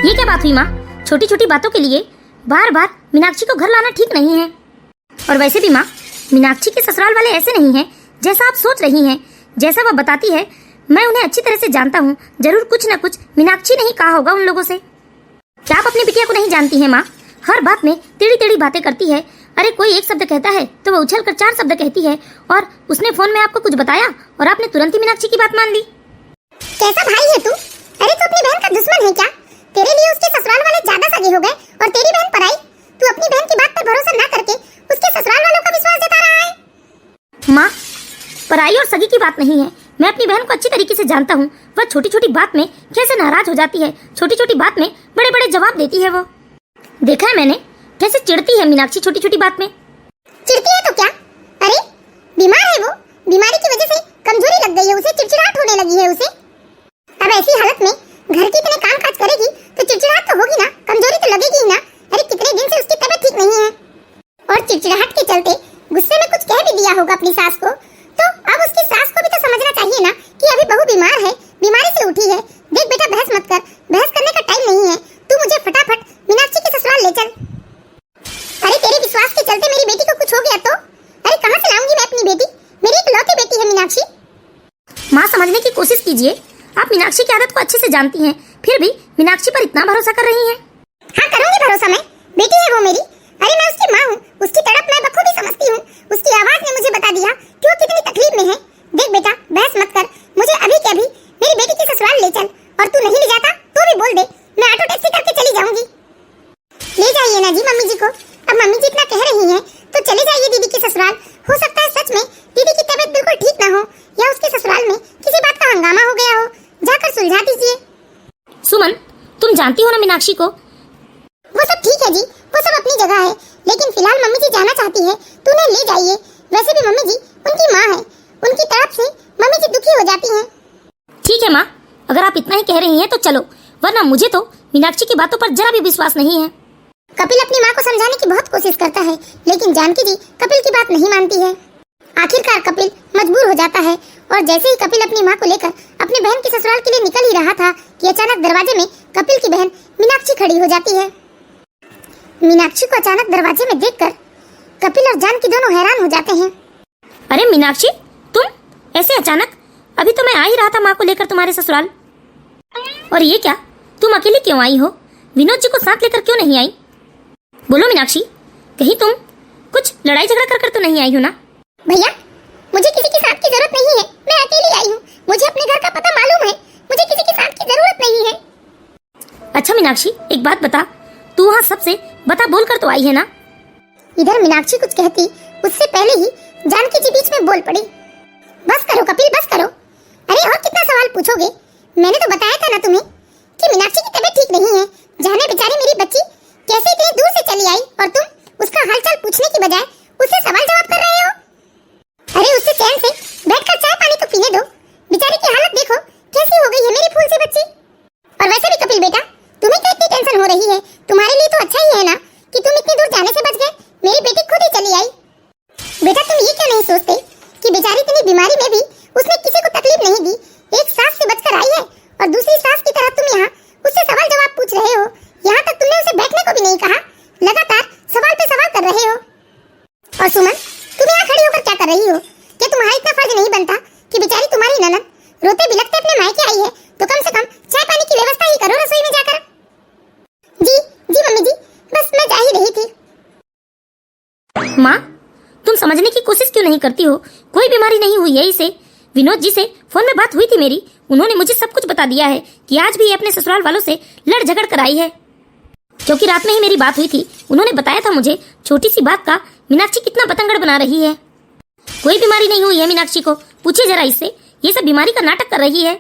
ये क्या बात हुई माँ? छोटी छोटी बातों के लिए बार बार मीनाक्षी को घर लाना ठीक नहीं है। और वैसे भी माँ, मीनाक्षी के ससुराल वाले ऐसे नहीं हैं जैसा आप सोच रही हैं। जैसा वह बताती है, मैं उन्हें अच्छी तरह से जानता हूँ। जरूर कुछ न कुछ मीनाक्षी ने ही कहा होगा उन लोगों से। क्या आप अपनी बिटिया को नहीं जानती हैं माँ? हर बात में टेढ़ी टेढ़ी बातें करती है। अरे कोई एक शब्द कहता है तो वह उछल कर 4 शब्द कहती है। और उसने फोन में आपको कुछ बताया और आपने तुरंत ही मीनाक्षी की बात मान ली। कैसा भाई है तू? अरे तू अपनी बहन का दुश्मन है क्या? तेरे लिए उसके ससुराल वाले ज्यादा सगे हो गए और तेरी बहन पराई। तू अपनी बहन की बात पर भरोसा न करके उसके ससुराल वालों का विश्वास जता रहा है। माँ, पराई और सगी की बात नहीं है। मैं अपनी बहन को अच्छी तरीके से जानता हूँ। वह छोटी छोटी बात में कैसे नाराज हो जाती है, छोटी छोटी बात में बड़े बड़े जवाब देती है। वो देखा है मैंने कैसे चिढ़ती है मीनाक्षी छोटी छोटी बात में। चिढ़ती है तो क्या? अरे बीमार है वो, बीमारी की वजह से कमजोरी लग गई है उसे, चिड़चिड़ाहट होने लगी है उसे। अब ऐसी हालत में घर के इतने काम काज करेगी तो चिड़चिड़ाहट तो होगी ना, कमजोरी तो लगेगी ही ना। अरे कितने दिन से उसकी तबीयत ठीक नहीं है और चिड़चिड़ाहट के चलते गुस्से में कुछ कह भी दिया होगा अपनी सास को। तो अब उसकी सास को भी तो समझना चाहिए ना कि अभी बहू बीमार है, बीमारी से उठी है। देख बेटा, बहस मत कर, बहस करने का टाइम नहीं है। तू मुझे फटाफट मीनाक्षी के ससुराल ले चल। अरे तेरे विश्वास के चलते मेरी बेटी को कुछ हो गया तो? अरे कहाँ से लाऊंगी मैं अपनी बेटी? मेरी इकलौती बेटी है मीनाक्षी। माँ, समझने की कोशिश कीजिए। आप मीनाक्षी की आदत को अच्छे से जानती हैं, फिर भी मीनाक्षी पर इतना भरोसा कर रही हैं। हाँ, करूंगी भरोसा मैं। बेटी है वो मेरी। अरे मैं उसकी माँ हूँ, उसकी तड़प मैं बखूबी समझती हूँ। उसकी आवाज ने मुझे बता दिया कि वो कितनी तकलीफ में है। देख बेटा, बहस मत कर, मुझे अभी के अभी मेरी बेटी के ससुराल ले चल। और तू नहीं ले जाता तो भी बोल दे, मैं ऑटो टैक्सी करके चली जाऊंगी। ले जाइए ना जी मम्मी जी को। अब मम्मी जी इतना कह रही हैं तो चले जाइए दीदी के ससुराल। हो सकता है सच में दीदी की तबीयत बिल्कुल ठीक ना हो या उसके ससुराल में किसी बात का हंगामा हो गया हो। जाकर सुलझा दीजिए। सुमन, तुम जानती हो ना मीनाक्षी को? वो सब ठीक है जी, वो सब अपनी जगह है, लेकिन फिलहाल मम्मी जी जाना चाहती है तो उन्हें ले जाइए। वैसे भी मम्मी जी उनकी माँ है, उनकी तरफ से मम्मी जी दुखी हो जाती हैं। ठीक है माँ, अगर आप इतना ही कह रही हैं तो चलो, वरना मुझे तो मीनाक्षी की बातों पर जरा भी विश्वास नहीं है। कपिल अपनी माँ को समझाने की बहुत कोशिश करता है, लेकिन जानकी जी कपिल की बात नहीं मानती है। आखिरकार कपिल मजबूर हो जाता है और जैसे ही कपिल अपनी माँ को लेकर अपने बहन के ससुराल के लिए निकल ही रहा था कि अचानक दरवाजे में कपिल की बहन मीनाक्षी खड़ी हो जाती है। मीनाक्षी को अचानक दरवाजे में देखकर कपिल और जानकी दोनों हैरान हो जाते हैं। अरे मीनाक्षी, तुम ऐसे अचानक? अभी तो मैं आ ही रहा था माँ को लेकर तुम्हारे ससुराल। और ये क्या, तुम अकेली क्यों आई हो? विनोद जी को साथ लेकर क्यों नहीं आई? बोलो मीनाक्षी, कहीं तुम कुछ लड़ाई झगड़ा कर तो नहीं आई हो ना? भैया, मुझे किसी के साथ की जरूरत नहीं है, मैं अकेली आई हूँ। मुझे अपने घर का पता मालूम है, मुझे किसी के साथ की जरूरत नहीं है। अच्छा मीनाक्षी, एक बात बता, तू वहाँ सबसे बता बोल कर तो आई है ना? इधर मीनाक्षी कुछ कहती उससे पहले ही जानकी जी बीच में बोल पड़ी। बस करो कपिल, बस करो। अरे और कितना सवाल पूछोगे? मैंने तो बताया था ना तुम्हें कि मीनाक्षी की तबीयत ठीक नहीं है। जाने बेचारी मेरी बच्ची कैसे इतनी दूर से चली आई और तुम उसका हालचाल पूछने की बजाय उससे सवाल जवाब कर रहे हो। अरे उससे चैन से बैठकर चाय पानी तो पीने दो। बेचारी की हालत देखो कैसी हो गई है मेरी फूल सी बच्ची। और वैसे भी कपिल बेटा, तुम्हें क्यों इतनी टेंशन हो रही है? तुम्हारे लिए तो अच्छा ही है ना कि तुम इतनी दूर जाने से बच गए। मेरी बेटी खुद ही चली आई। बेटा तुम ये क्यों नहीं सोचते कि बेचारी इतनी बीमारी में भी उसने किसी को तकलीफ नहीं दी। एक सास से बचकर आई है और दूसरी सास की तरह तुम यहाँ उससे सवाल जवाब पूछ रहे हो। यहाँ तक तुमने उसे बैठने को भी नहीं कहा, लगातार सवाल पे सवाल कर रहे हो। और सुमन, तुम यहाँ खड़ी होकर क्या कर रही हो? क्या तुम्हारा इतना फर्ज नहीं बनता कि बेचारी तुम्हारी ननद रोते बिलखते अपने मायके आई है तो कम से कम चाय पानी की व्यवस्था ही करो रसोई में जाकर। जी जी मम्मी जी, बस मैं जा ही रही थी। माँ, तुम समझने की कोशिश क्यों नहीं करती हो? कोई बीमारी नहीं हुई है इसे। विनोद जी से फोन में बात हुई थी मेरी, उन्होंने मुझे सब कुछ बता दिया है कि आज भी ये अपने ससुराल वालों से लड़ झगड़ कर आई है। क्योंकि रात में ही मेरी बात हुई थी, उन्होंने बताया था मुझे छोटी सी बात का मीनाक्षी कितना बतंगड़ बना रही है। कोई बीमारी नहीं हुई है मीनाक्षी को, पूछिए जरा इससे, ये सब बीमारी का नाटक कर रही है।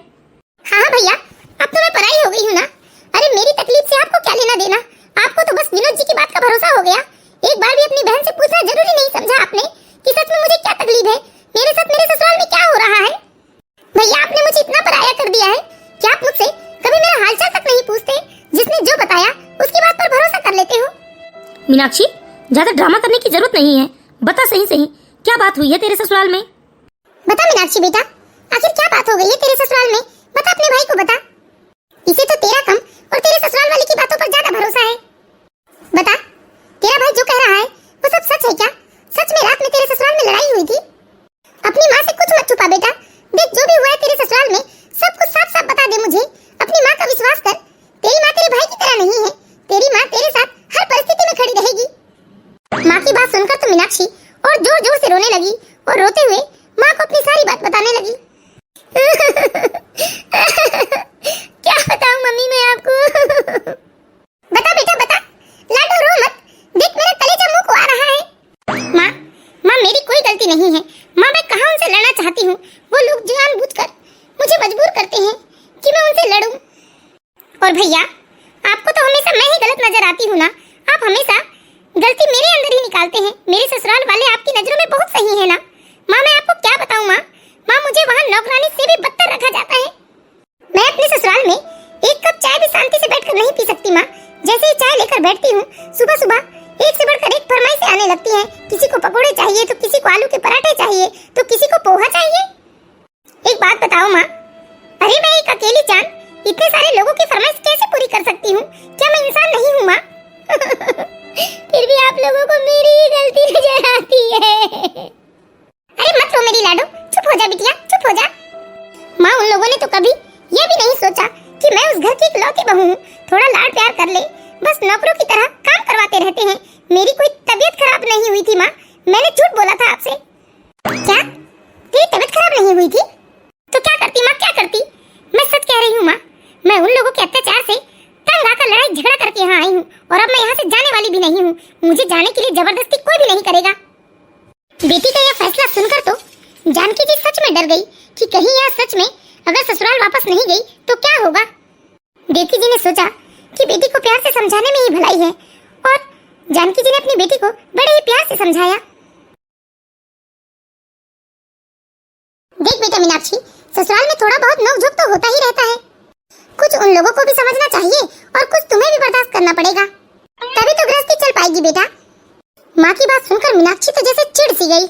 हाँ भैया, अब तो मैं पराई हो गई हूँ ना। अरे मेरी तकलीफ से आपको क्या लेना देना? आपको तो बस विनोद जी की बात का भरोसा हो गया। एक बार भी अपनी बहन से पूछना जरूरी नहीं समझा आपने कि सच में मुझे क्या तकलीफ है, मेरे साथ मेरे ससुराल में क्या हो रहा है। भैया आपने मुझे इतना पराया कर दिया है कि आप मुझसे कभी मेरा हालचाल तक नहीं पूछते। जिसने जो बताया उसकी बात पर भरोसा कर लेते हो। मीनाक्षी, ज्यादा ड्रामा करने की जरूरत नहीं है, बता सही सही क्या बात हुई है तेरे ससुराल में? बता मीनाक्षी बेटा, आखिर क्या बात हो गई है तेरे ससुराल में? बता अपने भाई को बता। इसे तो तेरा कम और तेरे ससुराल वाले की विश्वास कर, तेरी माँ तेरे भाई की तरह नहीं है। तेरी माँ तेरे साथ हर परिस्थिति में खड़ी रहेगी। माँ की बात सुनकर तो मीनाक्षी और जोर जोर से रोने लगी और रोते हुए माँ को अपनी सारी बात बताने लगी। क्या बताऊं मम्मी मैं आपको? बता बेटा बता, लाडो रो मत, देख मेरा कलेजा मुंह को आ रहा है। माँ माँ मेरी कोई गलती नहीं है। माँ मैं कहाँ उनसे लड़ना चाहती हूँ, वो लोग जानबूझकर मुझे मजबूर करते हैं कि मैं उनसे लड़ूं। और भैया आपको तो हमेशा मैं ही गलत नजर आती हूँ ना, आप हमेशा गलती मेरे अंदर ही निकालते हैं। मेरे ससुराल वाले आपकी नजरों में बहुत सही है ना। माँ मैं आपको क्या बताऊँ माँ, मुझे वहाँ नौकरानी से भी बदतर रखा जाता है। मैं अपने ससुराल में एक कप चाय भी शांति से बैठकर नहीं पी सकती माँ। जैसे ही चाय लेकर बैठती हूँ, सुबह सुबह एक से बढ़कर एक फरमाइशें आने लगती हैं। किसी को पकोड़े चाहिए तो किसी को आलू के पराठे चाहिए तो किसी को पोहा चाहिए। एक बात बताओ माँ, अरे मैं एक अकेली जान इतने सारे लोगों की फरमाइश कैसे पूरी कर सकती हूँ? क्या मैं इंसान नहीं हूँ माँ? फिर भी आप लोगों को मेरी ही गलती नजर आती है। अरे मत रो मेरी लाडो, चुप हो जा बिटिया, चुप हो जा। माँ उन लोगों ने तो कभी ये भी नहीं सोचा कि मैं उस घर की इकलौती बहू हूँ। थोड़ा लाड प्यार कर ले, बस नौकरों की तरह काम करवाते रहते हैं। मेरी कोई तबीयत खराब नहीं हुई थी माँ, मैंने झूठ बोला था आपसे। क्या तेरी तबीयत खराब नहीं हुई थी? तो क्या करती माँ, क्या करती? मैं सच कह रही हूँ माँ, मैं उन लोगों के अत्याचार से तंग आकर लड़ाई झगड़ा करके यहाँ आई हूँ और अब मैं यहाँ से जाने वाली भी नहीं हूँ। मुझे जाने के लिए जबरदस्ती कोई भी नहीं करेगा। बेटी का यह फैसला सुनकर तो जानकी जी सच में डर गई कि कहीं यह सच में अगर ससुराल वापस नहीं गई तो क्या होगा। देवकी जी ने सोचा कि बेटी को प्यार से समझाने में ही भलाई है और जानकी जी ने अपनी बेटी को बड़े ही प्यार से समझाया। देख बेटा मीनाक्षी, ससुराल में थोड़ा बहुत नोक झोंक तो होता ही रहता है। कुछ उन लोगों को भी समझना चाहिए और कुछ तुम्हें भी बर्दाश्त करना पड़ेगा, तभी तो गृहस्थी चल पाएगी बेटा। माँ की बात सुनकर मीनाक्षी तो जैसे चिढ़ सी गई।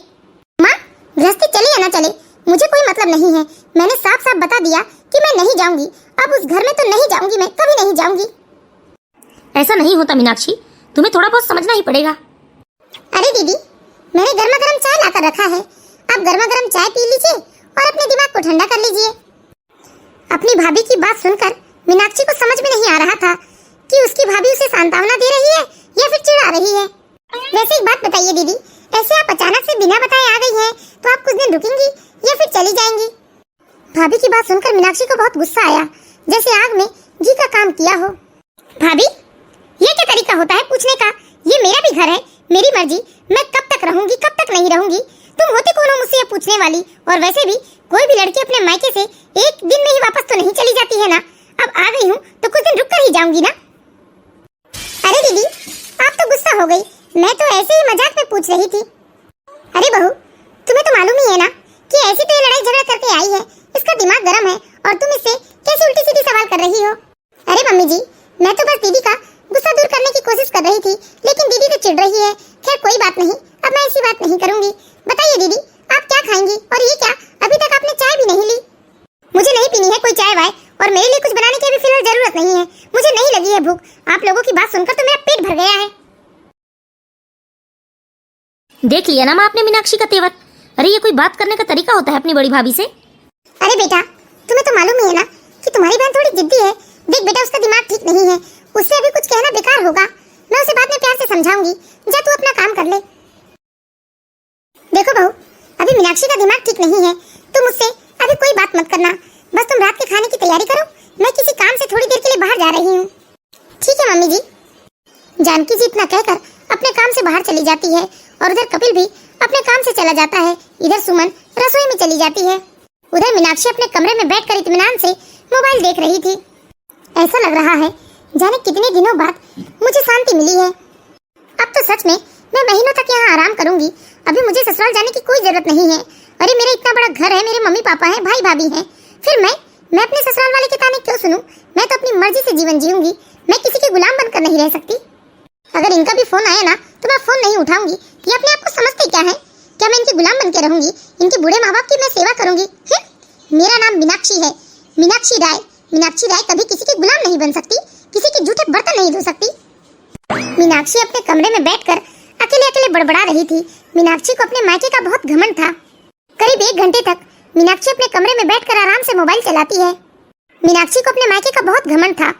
माँ गृहस्थी चले या ना चले मुझे कोई मतलब नहीं है। मैंने साफ साफ बता दिया कि मैं नहीं जाऊंगी। अब उस घर में तो नहीं जाऊंगी, मैं कभी नहीं जाऊंगी। ऐसा नहीं होता मीनाक्षी, तुम्हें थोड़ा बहुत समझना ही पड़ेगा। अरे दीदी मैंने गर्मा गर्म चाय लाकर रखा है, आप गर्मा गर्म चाय पी लीजिए और अपने दिमाग को ठंडा कर लीजिए। अपनी भाभी की बात सुनकर मीनाक्षी को समझ में नहीं आ रहा था कि उसकी भाभी उसे सांत्वना दे रही है या फिर चिढ़ा रही है। वैसे एक बात बताइए दीदी, ऐसे आप अचानक से बिना बताए आ गई हैं, तो आप कुछ दिन रुकेंगी या फिर चली जाएंगी? भाभी की बात सुनकर मीनाक्षी को बहुत गुस्सा आया, जैसे आग में घी का काम किया हो। भाभी ये क्या तरीका होता है पूछने का? ये मेरा भी घर है, मेरी मर्जी, मैं कब तक रहूंगी कब तक नहीं रहूंगी। तुम होती कौन हो मुझसे ये पूछने वाली? और वैसे भी कोई भी लड़की अपने मायके से एक दिन में ही वापस तो नहीं चली जाती है ना। अब आ गई हूँ तो कुछ दिन रुक कर ही जाऊंगी ना। अरे दीदी आप तो गुस्सा हो गई, मैं तो ऐसे ही मजाक में पूछ रही थी। अरे बहू तुम्हें तो मालूम ही है ना कि ऐसी तो ये लड़ाई झगड़ा करके आई है, इसका दिमाग गर्म है और तुम इससे कैसे उल्टी सीधी सवाल कर रही हो? अरे मम्मी जी मैं तो बस दीदी का गुस्सा दूर करने की कोशिश कर रही थी, लेकिन दीदी तो चिढ़ रही है। खैर कोई बात नहीं, अब मैं ऐसी बात नहीं करूंगी। बताइए दीदी आप क्या खाएंगी? और ये क्या, अभी तक आपने चाय भी नहीं ली? मुझे नहीं पीनी है कोई चाय वाय, और मेरे लिए कुछ बनाने की अभी फिलहाल जरूरत नहीं है। मुझे नहीं लगी है भूख। आप लोगों की बात सुनकर तो मेरा पेट भर गया है। देख लिया ना माँ आपने मीनाक्षी का तेवर। अरे ये कोई बात करने का तरीका होता है अपनी बड़ी भाभी से? अरे बेटा तुम्हें तो मालूम ही है ना कि तुम्हारी बहन थोड़ी जिद्दी है। देख बेटा उसका दिमाग ठीक नहीं है, उससे अभी कुछ कहना बेकार होगा। मैं उसे बाद में प्यार से समझाऊंगी, जा तू अपना काम कर ले। देखो बहू अभी मीनाक्षी का दिमाग ठीक नहीं है, तुम मुझसे अभी कोई बात मत करना। बस तुम रात के खाने की तैयारी करो, मैं किसी काम से थोड़ी देर के लिए बाहर जा रही हूँ। ठीक है मम्मी जी। जानकी जी इतना कहकर अपने काम से बाहर चली जाती है और उधर कपिल भी अपने काम से चला जाता है। इधर सुमन रसोई में चली जाती है, उधर मीनाक्षी अपने कमरे में बैठकर इत्मीनान से मोबाइल देख रही थी। ऐसा लग रहा है जाने कितने दिनों बाद मुझे शांति मिली है। अब तो सच में मैं महीनों तक यहाँ आराम करूंगी। अभी मुझे ससुराल जाने की कोई जरूरत नहीं है। अरे मेरा इतना बड़ा घर है, मेरे मम्मी पापा हैं, भाई भाभी हैं, फिर मैं अपने ससुराल वाले के ताने क्यों सुनूं? मैं तो अपनी मर्जी से जीवन जीऊंगी, मैं किसी के गुलाम बनकर नहीं रह सकती। अगर इनका भी फोन आया ना तो मैं फोन नहीं उठाऊंगी। ये अपने आप को समझते क्या है? क्या मैं इनकी गुलाम बनकर रहूंगी? इनके बूढ़े माँ बाप की मैं सेवा करूंगी? मेरा नाम मीनाक्षी है, मीनाक्षी राय। मीनाक्षी राय कभी किसी की गुलाम नहीं बन सकती, किसी के झूठे बर्तन नहीं धो सकती। मीनाक्षी अपने कमरे में बैठकर अकेले अकेले बड़बड़ा रही थी। मीनाक्षी को अपने मायके का बहुत घमंड था। करीब 1 घंटे तक मीनाक्षी अपने कमरे में बैठकर आराम से मोबाइल चलाती है। मीनाक्षी को अपने मायके का बहुत घमंड था।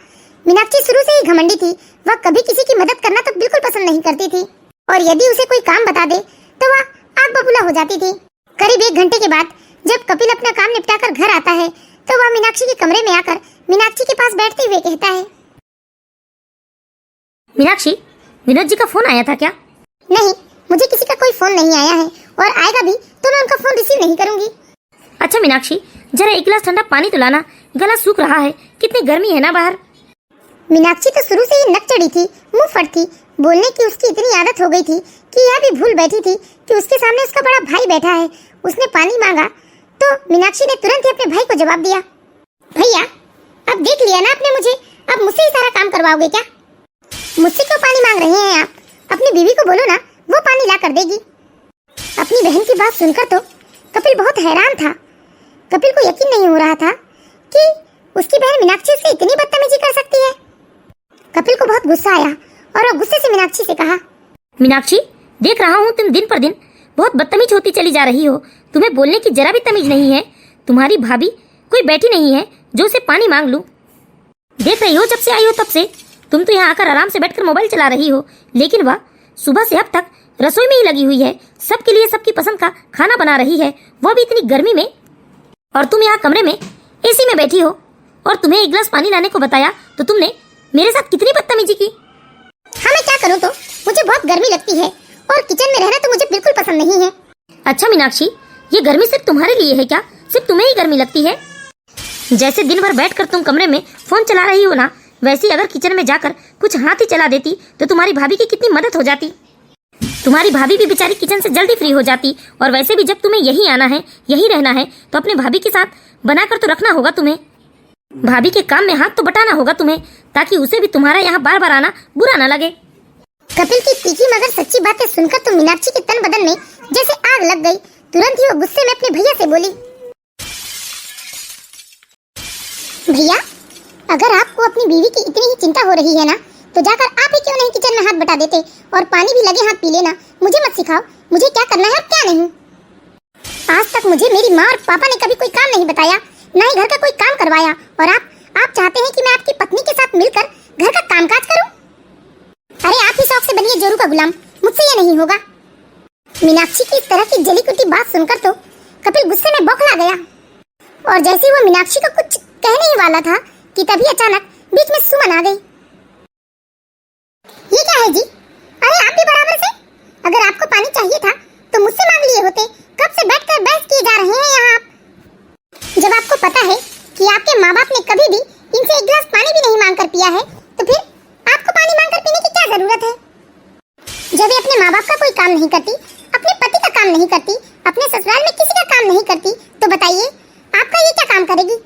मीनाक्षी शुरू से ही घमंडी थी। वह कभी किसी की मदद करना तो बिल्कुल पसंद नहीं करती थी और यदि उसे कोई काम बता दे तो वह आग बबूला हो जाती थी। करीब 1 घंटे के बाद जब कपिल अपना काम निपटाकर घर आता है तो वह मीनाक्षी के कमरे में आकर मीनाक्षी के पास बैठते हुए कहता है, मीनाक्षी, विनोद जी का फोन आया था क्या? नहीं, मुझे किसी का कोई फोन नहीं आया है और आएगा भी तो मैं उनका फोन रिसीव नहीं करूंगी। अच्छा मीनाक्षी, जरा 1 गिलास ठंडा पानी तो लाना, गला सूख रहा है, कितनी गर्मी है ना बाहर। मीनाक्षी तो शुरू से ही नक चढ़ी थी, मुंह फट थी। बोलने की उसकी इतनी आदत हो गई थी कि यह भी भूल बैठी थी कि उसके सामने उसका बड़ा भाई बैठा है। उसने पानी मांगा तो मीनाक्षी ने तुरंत ही अपने भाई को जवाब दिया, भैया अब देख लिया ना आपने मुझे, अब मुझसे ही सारा काम करवाओगे क्या? मुझसे क्यों पानी मांग रहे हैं आप? अपनी बीवी को बोलो ना, वो पानी ला कर देगी। अपनी बहन की बात सुनकर तो कपिल बहुत हैरान था। कपिल को यकीन नहीं हो रहा था कि उसकी बहन मीनाक्षी से इतनी बदतमीजी कर सकती है। कपिल को बहुत गुस्सा आया और वह गुस्से से मीनाक्षी से कहा, मीनाक्षी, देख रहा हूँ तुम दिन पर दिन बहुत बदतमीज होती चली जा रही हो। तुम्हें बोलने की जरा भी तमीज नहीं है। तुम्हारी भाभी कोई बैठी नहीं है जो उसे पानी मांग लूं। देख रही हो जब से आई हो तब से तुम तो यहाँ आकर आराम से बैठकर मोबाइल चला रही हो, लेकिन वह सुबह से अब तक रसोई में ही लगी हुई है। सबके लिए सबकी पसंद का खाना बना रही है, वो भी इतनी गर्मी में। और तुम यहाँ कमरे में एसी में बैठी हो और तुम्हें 1 गिलास पानी लाने को बताया तो तुमने मेरे साथ कितनी बदतमीजी की। हाँ मैं क्या करूँ, तो मुझे बहुत गर्मी लगती है और किचन में रहना तो मुझे बिल्कुल पसंद नहीं है। अच्छा मीनाक्षी, ये गर्मी सिर्फ तुम्हारे लिए है क्या? सिर्फ तुम्हें ही गर्मी लगती है? जैसे दिन भर बैठकर तुम कमरे में फोन चला रही हो ना, वैसे अगर किचन में जाकर कुछ हाथ ही चला देती तो तुम्हारी भाभी की कितनी मदद हो जाती। तुम्हारी भाभी भी बेचारी किचन से जल्दी फ्री हो जाती। और वैसे भी जब तुम्हें यही आना है, यही रहना है, तो अपने भाभी के साथ बनाकर तो रखना होगा तुम्हें। भाभी के काम में हाथ तो बटाना होगा तुम्हें, ताकि उसे भी तुम्हारा यहाँ बार बार आना बुरा ना लगे। कपिल की तीखी मगर सच्ची बातें सुनकर तो मीनाक्षी के तन बदन में जैसे आग लग गई। तुरंत ही वो गुस्से में अपने भैया से बोली, भैया अगर आपको अपनी बीवी की इतनी ही चिंता हो रही है ना, तो जाकर आप ही क्यों नहीं किचन में हाथ बटा देते और पानी भी लगे हाथ पी लेना। मुझे मत सिखाओ मुझे क्या करना है और क्या नहीं। आज तक मुझे मेरी माँ और पापा ने कभी कोई काम नहीं बताया, ना ही घर का कोई काम करवाया, और आप चाहते हैं कि मैं आपकी पत्नी के साथ मिलकर घर का कामकाज करूं? अरे आप ही शौक से बनिए जोरू का गुलाम, मुझसे ये नहीं होगा। मीनाक्षी की इस तरह की जली कुटी बात सुनकर तो कपिल गुस्से में बौखला गया और जैसे वो मीनाक्षी को कुछ कहने ही वाला था कि तभी अचानक बीच में सुमन आ गई। ये क्या है जी? अरे आप भी बराबर से, अगर आपको पानी चाहिए था तो मुझसे मांग लिए होते। कब से बैठकर बहस किए जा रहे हैं यहाँ आप? जब आपको पता है कि आपके माँ बाप ने कभी भी इनसे 1 गिलास पानी भी नहीं मांग कर पिया है, तो फिर आपको पानी मांग कर पीने की क्या जरूरत है? जब ये अपने माँ बाप का कोई काम नहीं करती, अपने पति का काम नहीं करती, अपने ससुराल में किसी का काम नहीं करती, तो बताइए आपका ये क्या काम करेगी?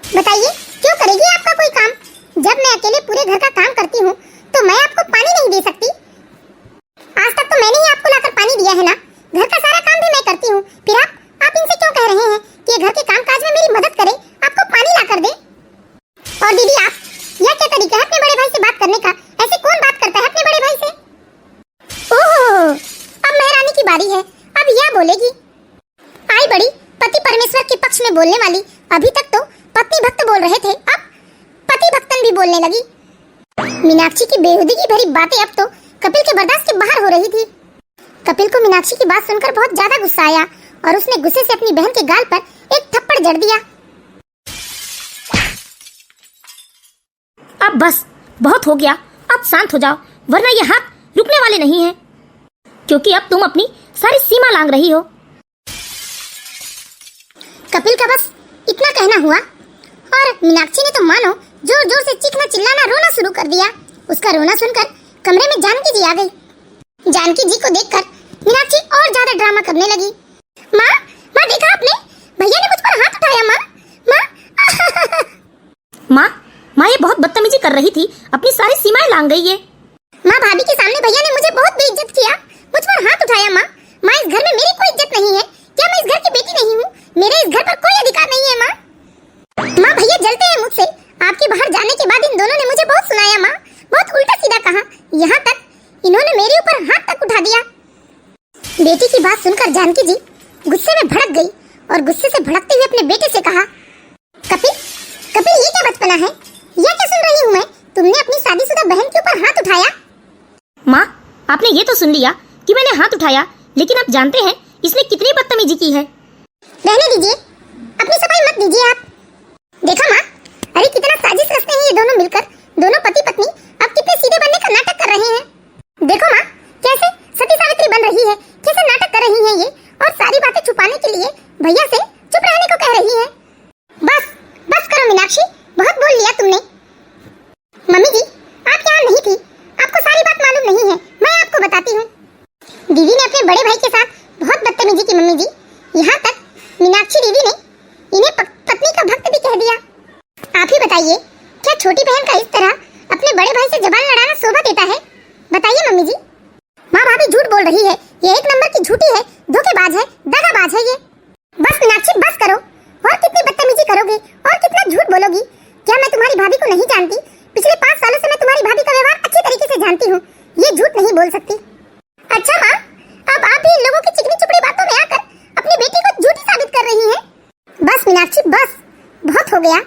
बताइए क्यों करेगी आपका कोई काम? जब मैं अकेले पूरे घर का काम करती हूँ तो मैं आपको पानी नहीं दे सकती? आज तक तो मैंने ही आपको लाकर पानी दिया है ना। घर का सारा काम भी मैं करती हूँ, फिर आप इनसे क्यों कह रहे हैं कि घर के काम काज में मेरी मदद करे, आपको पानी ला कर दे? और दीदी आप, यह क्या तरीका है अपने बड़े भाई से बात करने का? ऐसे कौन बात करता है अपने बड़े भाई से? ओह, अब महारानी की बारी है, अब यह बोलेगी। आई बड़ी पति परमेश्वर के पक्ष में बोलने वाली। अभी तक तो पत्नी भक्त बोल रहे थे, अब पति भक्तन भी बोलने लगी। मीनाक्षी की बेहुदी की भरी बातें अब तो कपिल के बर्दाश्त के बाहर हो रही थी। कपिल को मीनाक्षी की बात सुनकर बहुत ज्यादा गुस्सा आया और उसने गुस्से से अपनी बहन के गाल पर एक थप्पड़ जड़ दिया। अब बस, बहुत हो गया, अब शांत हो जाओ, वरना ये हाथ रुकने वाले नहीं हैं, क्योंकि अब तुम अपनी सारी सीमा लांघ रही हो। कपिल का बस इतना कहना हुआ और मीनाक्षी ने तो मानो जोर जोर से चीखना चिल्लाना रोना शुरू कर दिया। उसका रोना सुनकर कमरे में जानकी जी आ गई। जानकी जी को देखकर मीनाक्षी और ज्यादा ड्रामा करने लगी। माँ, माँ देखा आपने, भैया ने मुझ पर हाथ उठाया। माँ माँ ये बहुत बदतमीजी कर रही थी, अपनी सारी सीमाएं लांघ गई है। माँ भाभी के सामने भैया ने मुझे बहुत बेइज्जत किया, मुझ पर हाथ उठाया। माँ इस घर में मेरी कोई इज्जत नहीं है क्या? मैं इस घर की बेटी नहीं हूँ? मेरे इस घर पर कोई अधिकार नहीं है। माँ भैया जलते हैं मुझसे। आपके बाहर जाने के बाद इन दोनों ने मुझे बहुत सुनाया। माँ बहुत उल्टा सीधा कहा, यहाँ तक इन्होंने मेरे ऊपर हाथ तक उठा दिया। बेटी की बात सुनकर जानकी जी गुस्से में भड़क गई और गुस्से से भड़कते हुए अपने बेटे से कहा, कपिल कपिल ये क्या बचपना है? यह क्या सुन रही हूँ मैं? तुमने अपनी शादीशुदा बहन के ऊपर हाथ उठाया। माँ, आपने ये तो सुन लिया कि मैंने हाथ उठाया, लेकिन आप जानते हैं इसने कितनी बदतमीजी की है। रहने दीजिए, अपनी सफाई मत दीजिए आप। देखो माँ, अरे कितना साजिश रचते हैं ये दोनों मिलकर। दोनों पति पत्नी अब कितने सीधे बनने का नाटक कर रहे हैं। देखो माँ, कैसे सती सावित्री बन रही है, कैसे नाटक कर रही है ये, और सारी बातें छुपाने के लिए भैया से चुप रहने को कह रही है। बस बस करो मीनाक्षी, बहुत बोल लिया तुमने। मम्मी जी, आप यहाँ नहीं थी, आपको सारी बात मालूम नहीं है, मैं आपको बताती हूँ। दीदी ने अपने बड़े भाई के साथ बहुत बदतमीजी की मम्मी जी। यहाँ तक मीनाक्षी दीदी ने इन्हें पत्नी का भक्त भी कह दिया। आप ही बताइए, क्या छोटी बहन का इस तरह अपने बड़े भाई से जबान लड़ाना शोभा देता है? बताइए मम्मी जी। माँ भाभी झूठ बोल रही है, ये एक नंबर की झूठी है, धोखेबाज है, दगाबाज है ये। बस मीनाक्षी बस करो, और कितनी बदतमीजी करोगी और कितना झूठ बोलोगी? क्या मैं तुम्हारी भाभी को नहीं जानती? पिछले 5 सालों से मैं तुम्हारी भाभी का व्यवहार अच्छी तरीके से जानती हूँ, ये झूठ नहीं बोल सकती। अच्छा माँ, अब आप भी इन लोगों की चिकनी चुपड़ी बातों में आकर अपनी बेटी को झूठी साबित कर रही हैं। बस मीनाक्षी बस, बहुत हो गया।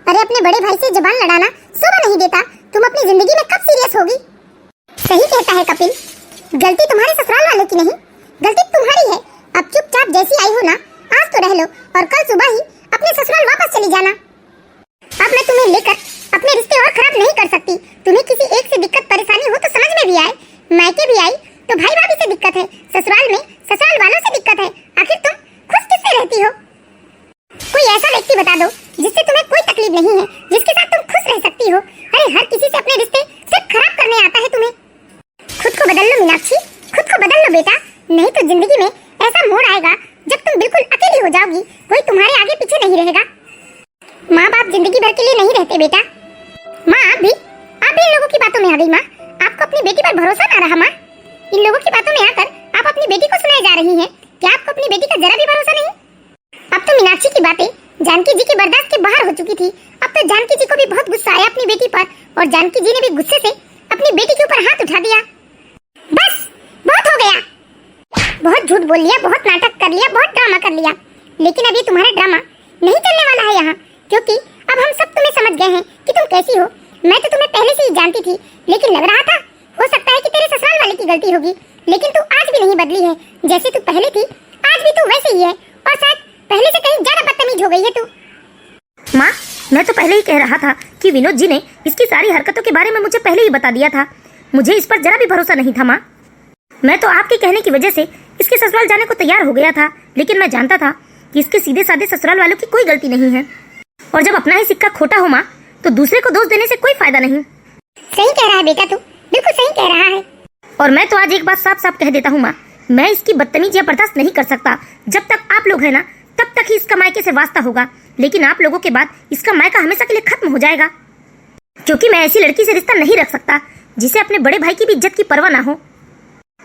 अरे अपने बड़े भाई से जबान लड़ाना शोभा नहीं देता। तुम अपनी जिंदगी में कब सीरियस होगी? सही कहता है कपिल, गलती तुम्हारे ससुराल वालों की नहीं, गलती तुम्हारी है। अब चुपचाप जैसी आई हो ना, आज तो रह लो और कल सुबह ही अपने ससुराल वापस चली जाना। अब मैं तुम्हें लेकर अपने रिश्ते और खराब नहीं कर सकती। तुम्हें किसी एक से दिक्कत परेशानी हो तो समझ में भी आए, मायके भी आई तो भाई भाभी से दिक्कत है, ससुराल में ससुराल वालों से दिक्कत है। आखिर तुम खुश किससे रहती हो? कोई ऐसा व्यक्ति बता दो जिससे तुम्हें कोई तकलीफ नहीं है, जिसके साथ तुम खुश रह सकती हो। अरे हर किसी से अपने रिश्ते सिर्फ खराब करने आता है तुम्हें। खुद को बदल लो मीनाक्षी, खुद को बदल लो बेटा, नहीं तो जिंदगी में ऐसा मोड़ आएगा जब तुम बिल्कुल अकेली हो जाओगी, कोई तुम्हारे आगे पीछे नहीं रहेगा। माँ बाप जिंदगी भर के लिए नहीं रहते बेटा। माँ आप भी इन लोगों की बातों में आ गई। माँ, आपको अपनी बेटी पर भरोसा ना रहा। माँ, इन लोगों की बातों में आकर आप अपनी बेटी को सुनाई जा रही हैं। क्या आपको अपनी बेटी का जरा भी भरोसा नहीं? अब तो मीनाक्षी की बातें जानकी जी के बर्दाश्त के बाहर हो चुकी थी। अब तो जानकी जी को भी बहुत गुस्सा आया अपनी बेटी पर, और जानकी जी ने भी गुस्से से अपनी बेटी के ऊपर हाथ उठा दिया। बस बहुत हो गया, बहुत झूठ बोल लिया, बहुत नाटक कर लिया, बहुत ड्रामा कर लिया। लेकिन अब ये तुम्हारा ड्रामा नहीं चलने वाला है यहाँ, क्योंकि अब हम सब तुम्हें समझ गए हैं कि तुम कैसी हो। मैं तो तुम्हें पहले से ही जानती थी, लेकिन लग रहा था हो सकता है कि तेरे ससुराल वाले की गलती होगी। लेकिन तू आज भी नहीं बदली है, जैसे तू पहले थी आज भी तू वैसे ही है, और शायद पहले से कहीं ज्यादा बदतमीज हो गई है तू। माँ, मैं तो पहले ही कह रहा था कि विनोद जी ने इसकी सारी हरकतों के बारे में मुझे पहले ही बता दिया था। मुझे इस पर जरा भी भरोसा नहीं था। माँ, मैं तो आपके कहने की वजह से इसके ससुराल जाने को तैयार हो गया था, लेकिन मैं जानता था कि इसके सीधे साधे ससुराल वालों की कोई गलती नहीं है, और जब अपना ही सिक्का खोटा हो माँ, तो दूसरे को दोष देने से कोई फायदा नहीं। सही कह रहा है बेटा, तू बिल्कुल सही कह रहा है। और मैं तो आज एक बात साफ साफ कह देता हूँ माँ, मैं इसकी बदतमीजियां बर्दाश्त नहीं कर सकता। जब तक आप लोग है ना, तब तक ही इसका मायके से वास्ता होगा, लेकिन आप लोगों के बाद इसका मायका हमेशा के लिए खत्म हो जाएगा। क्योंकि मैं ऐसी लड़की से रिश्ता नहीं रख सकता जिसे अपने बड़े भाई की भी इज्जत की परवाह ना हो,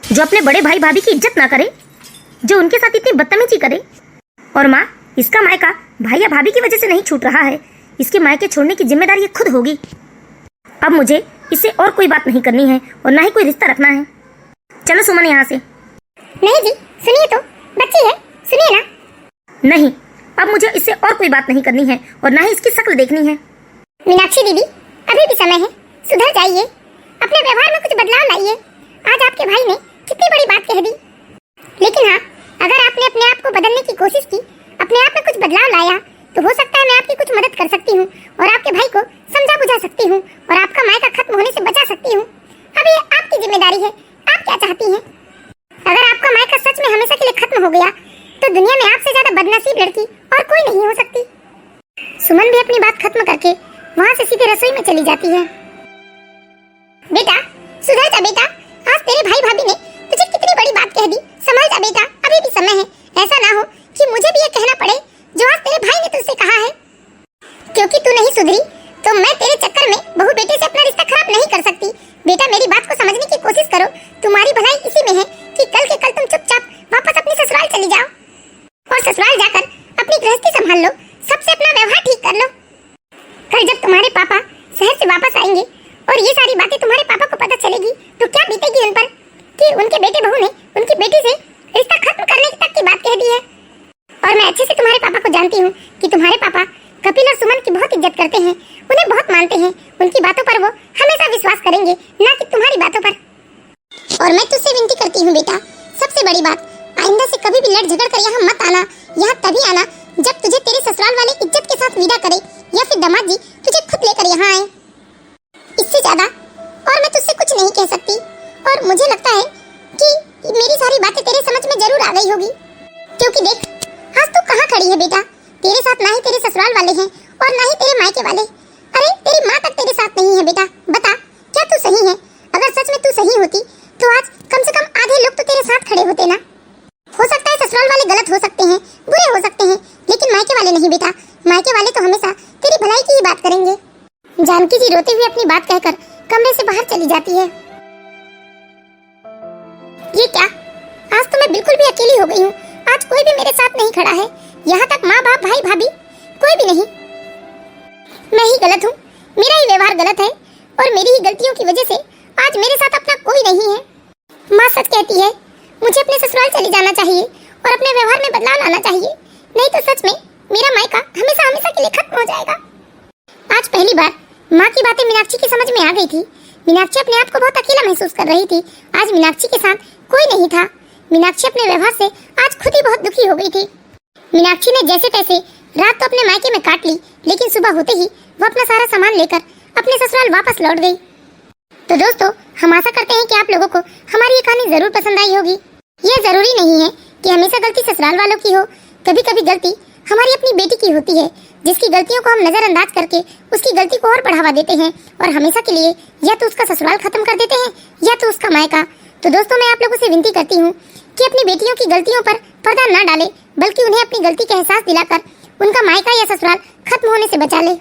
जो अपने बड़े भाई भाभी की इज्जत ना करे, जो उनके साथ इतनी बदतमीजी करे। और माँ, इसका मायका भाई या भाभी की वजह से नहीं छूट रहा है, इसके मायके छोड़ने की जिम्मेदारी ये खुद होगी। अब मुझे इससे और कोई बात नहीं करनी है और ना ही कोई रिश्ता रखना है। चलो सुमन यहाँ से। नहीं जी, सुनिए तो, बच्ची है, सुनिए ना। नहीं, अब मुझे इससे और कोई बात नहीं करनी है और ना ही इसकी शक्ल देखनी है। मीनाक्षी दीदी, अभी भी समय है, सुधर जाइए, अपने व्यवहार में कुछ बदलाव लाइए। आज आपके भाई ने कितनी बड़ी बात कह दी, लेकिन हाँ, अगर आपने अपने आप को बदलने की कोशिश की, अपने आप में कुछ बदलाव लाया, तो हो सकता है मैं आपकी कुछ मदद कर सकती हूँ और आपके भाई को समझा बुझा सकती हूँ और आपका मायका खत्म होने से बचा सकती हूँ। अब ये आपकी जिम्मेदारी है, आप क्या चाहती हैं? अगर आपका मायका सच में हमेशा के लिए खत्म हो गया, तो दुनिया में आपसे ज्यादा बदनसीब लड़की और कोई नहीं हो सकती। सुमन भी अपनी बात खत्म करके वहाँ से सीधे रसोई में चली जाती है। बेटा सुधर जा बेटा, आज तेरे भाई भाभी ने तुझे कितनी बड़ी बात कह दी, संभल जा बेटा, अभी भी समय है। ऐसा ना हो कि मुझे भी ये कहना पड़े जो आज तेरे भाई ने तुझसे कहा है। क्योंकि तू नहीं सुधरी तो मैं तेरे चक्कर में बहू बेटे से अपना रिश्ता खराब नहीं कर सकती। बेटा मेरी बात को समझने की कोशिश करो, तुम्हारी भलाई इसी में है कि कल के कल तुम चुपचाप वापस अपनी ससुराल चली जाओ और ससुराल जाकर अपनी गृहस्थी संभाल लो, सबसे अपना व्यवहार ठीक कर लो। कल जब तुम्हारे पापा शहर से वापस आएंगे और ये सारी बातें तुम्हारे पापा को पता चलेगी, तो क्या बीतेगी उन पर कि उनके बेटे बहू ने उनकी बेटी से रिश्ता खत्म करने तक की बात कह दी है। और मैं अच्छे से तुम्हारे पापा को जानती हूँ कि तुम्हारे पापा कपिल और सुमन की बहुत इज्जत करते हैं, उन्हें बहुत मानते हैं, उनकी बातों पर वो हमेशा विश्वास करेंगे, ना कि तुम्हारी बातों पर। और मैं तुझसे विनती करती हूँ बेटा, सबसे बड़ी बात, आइंदा से कभी भी लड़ झगड़ कर यहाँ मत आना। यहाँ तभी आना जब तुझे तेरे ससुराल वाले इज्जत के साथ विदा करे या फिर दामाद जी तुझे खुद लेकर यहाँ आए। इससे ज्यादा और मैं तुझसे कुछ नहीं कह सकती। और मुझे लगता है कि मेरी सारी बातें तेरे समझ में जरूर आ गई होगी, क्योंकि देख आज तू कहाँ खड़ी है बेटा। तेरे साथ ना ही तेरे ससुराल वाले हैं और ना ही तेरे मायके वाले। अरे तेरी माँ तक तेरे साथ नहीं है बेटा। बता क्या तू सही है? अगर सच में तू सही होती तो आज कम से कम आधे लोग तो तेरे साथ खड़े होते ना। हो सकता है ससुराल वाले गलत हो सकते हैं, बुरे हो सकते हैं, लेकिन मायके वाले नहीं बेटा। मायके वाले तो हमेशा तेरी भलाई की ही बात करेंगे। जानकी जी रोते हुए अपनी बात कहकर कमरे से बाहर चली जाती है। ये क्या, आज तो मैं बिल्कुल भी अकेली हो गई हूँ। आज कोई भी मेरे साथ नहीं खड़ा है, यहाँ तक माँ बाप भाई भाभी कोई भी नहीं। मैं ही गलत हूँ, मेरा ही व्यवहार गलत है और मेरी ही गलतियों की वजह से आज मेरे साथ अपना कोई नहीं है। माँ सच कहती है, मुझे अपने ससुराल चले जाना चाहिए और अपने व्यवहार में बदलाव लाना चाहिए, नहीं तो सच में मेरा मायका हमेशा हमेशा के लिए खत्म हो जाएगा। आज पहली बार माँ की बातें मीनाक्षी की समझ में आ गई थी। मीनाक्षी अपने आप को बहुत अकेला महसूस कर रही थी। आज मीनाक्षी के साथ कोई नहीं था। मीनाक्षी अपने व्यवहार से आज खुद ही बहुत दुखी हो गई थी। मीनाक्षी ने जैसे तैसे रात तो अपने मायके में काट ली, लेकिन सुबह होते ही वो अपना सारा सामान लेकर अपने ससुराल वापस लौट गई। तो दोस्तों, हम आशा करते हैं कि आप लोगों को हमारी ये कहानी जरूर पसंद आई होगी। ये जरूरी नहीं है कि हमेशा गलती ससुराल वालों की हो। कभी कभी गलती हमारी अपनी बेटी की होती है, जिसकी गलतियों को हम नजरअंदाज करके उसकी गलती को और बढ़ावा देते हैं और हमेशा के लिए या तो उसका ससुराल खत्म कर देते हैं या तो उसका मायका। तो दोस्तों, मैं आप लोगों से विनती करती हूँ कि अपनी बेटियों की गलतियों पर पर्दा न डालें, बल्कि उन्हें अपनी गलती का एहसास दिलाकर उनका मायका या ससुराल खत्म होने से बचा ले।